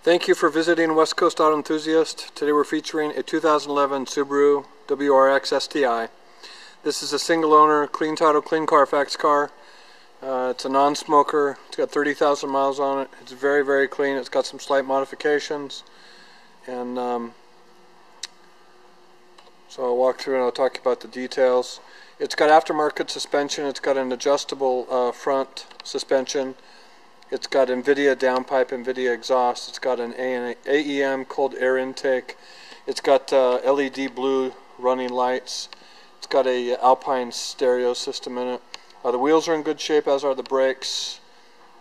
Thank you for visiting West Coast Auto Enthusiast. Today we're featuring a 2011 Subaru WRX STI. This is a single owner, clean title, clean Carfax car. It's a non-smoker. It's got 30,000 miles on it. It's very, very clean. It's got some slight modifications. And so I'll walk through and I'll talk about the details. It's got aftermarket suspension. It's got an adjustable front suspension. It's got NVIDIA downpipe, NVIDIA exhaust. It's got an AEM cold air intake. It's got LED blue running lights. It's got a Alpine stereo system in it. The wheels are in good shape, as are the brakes.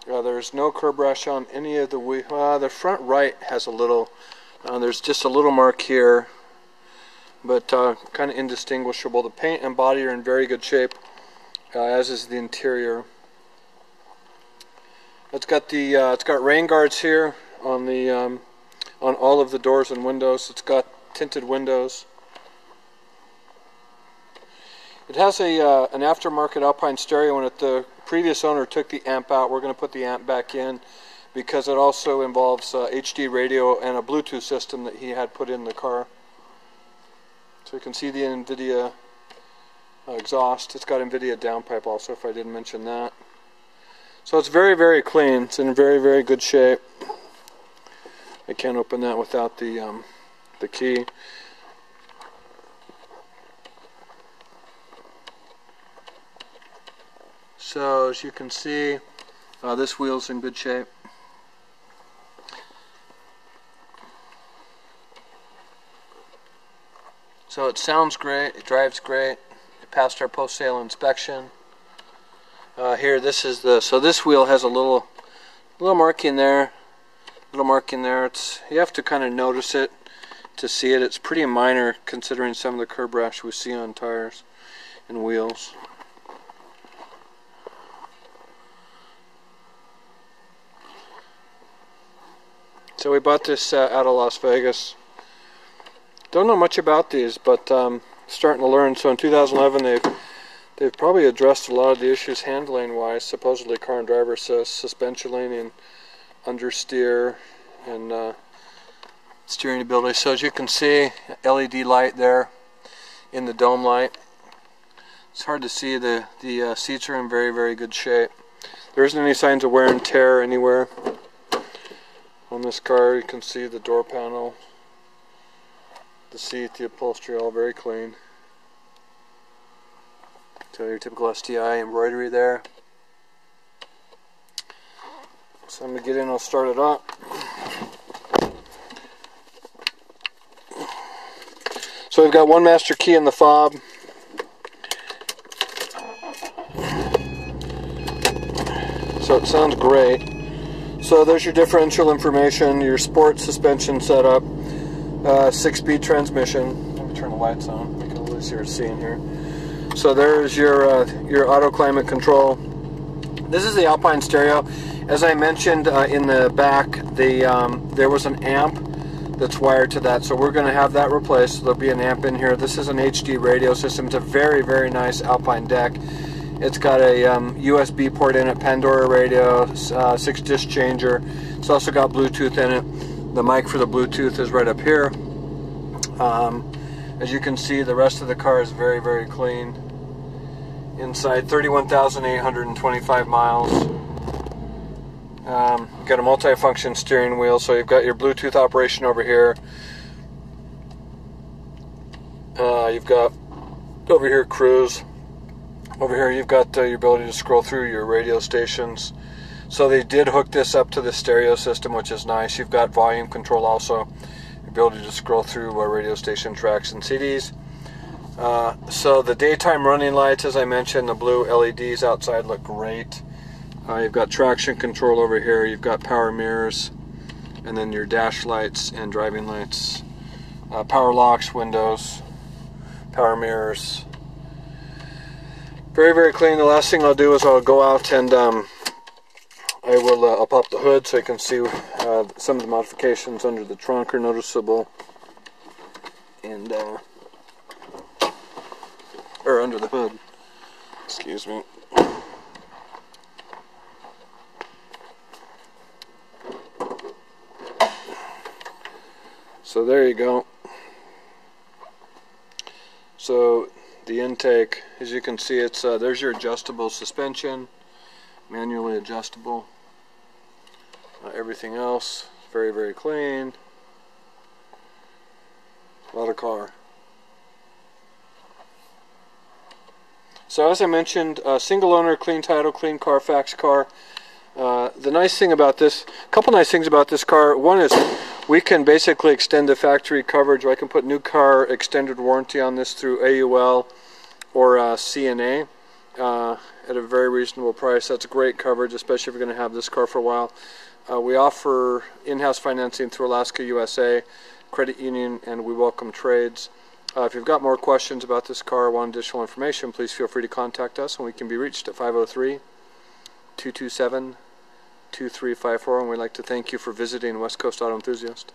There's no curb rash on any of the wheels. The front right has a little. There's just a little mark here, but kind of indistinguishable. The paint and body are in very good shape, as is the interior. It's got rain guards here on the on all of the doors and windows. It's got tinted windows. It has an aftermarket Alpine stereo in it. The previous owner took the amp out. We're going to put the amp back in because it also involves HD radio and a Bluetooth system that he had put in the car. So you can see the NVIDIA exhaust. It's got NVIDIA downpipe also, if I didn't mention that. So it's very, very clean. It's in very, very good shape. I can't open that without the key. So as you can see, this wheel's in good shape. So it sounds great. It drives great. It passed our post-sale inspection. Here, this is so this wheel has a little mark in there, you have to kind of notice it to see it. It's pretty minor considering some of the curb rash we see on tires and wheels. So we bought this out of Las Vegas. Don't know much about these, but starting to learn. So in 2011 they've probably addressed a lot of the issues handling wise, supposedly car and driver assist, suspension laning, understeer, and steering ability. So as you can see, LED light there in the dome light. It's hard to see. The seats are in very, very good shape. There isn't any signs of wear and tear anywhere on this car. You can see the door panel, the seat, the upholstery, all very clean. So your typical STI embroidery there. So I'm going to get in, I'll start it up. So we've got one master key in the fob. So it sounds great. So there's your differential information, your sport suspension setup, 6-speed transmission. Let me turn the lights on, make it a little easier to see in here. So there's your auto climate control. This is the Alpine stereo. As I mentioned in the back, there was an amp that's wired to that, so we're going to have that replaced. There'll be an amp in here. This is an HD radio system. It's a very, very nice Alpine deck. It's got a USB port in it, Pandora radio, 6-disc changer. It's also got Bluetooth in it. The mic for the Bluetooth is right up here. As you can see, the rest of the car is very, very clean. Inside, 31,825 miles. You've got a multi-function steering wheel, so you've got your Bluetooth operation over here. You've got over here cruise. Over here you've got your ability to scroll through your radio stations. So they did hook this up to the stereo system, which is nice. You've got volume control also. Ability to scroll through radio station tracks and CDs. So the daytime running lights, as I mentioned, the blue LEDs outside look great. You've got traction control over here. You've got power mirrors, and then your dash lights and driving lights. Power locks, windows, power mirrors. Very, very clean. The last thing I'll do is I'll go out and I'll pop the hood so you can see some of the modifications under the trunk are noticeable, and or under the hood. Excuse me. So there you go. So the intake, as you can see, it's there's your adjustable suspension, manually adjustable. Everything else very, very clean. A lot of car. So as I mentioned, single owner, clean title, clean Carfax car. The nice thing about this, a couple nice things about this car. One is we can basically extend the factory coverage. I can put new car extended warranty on this through AUL or CNA at a very reasonable price. That's great coverage, especially if you're going to have this car for a while. We offer in-house financing through Alaska USA Credit Union, and we welcome trades. If you've got more questions about this car or want additional information, please feel free to contact us, and we can be reached at 503-227-2354, and we'd like to thank you for visiting West Coast Auto Enthusiast.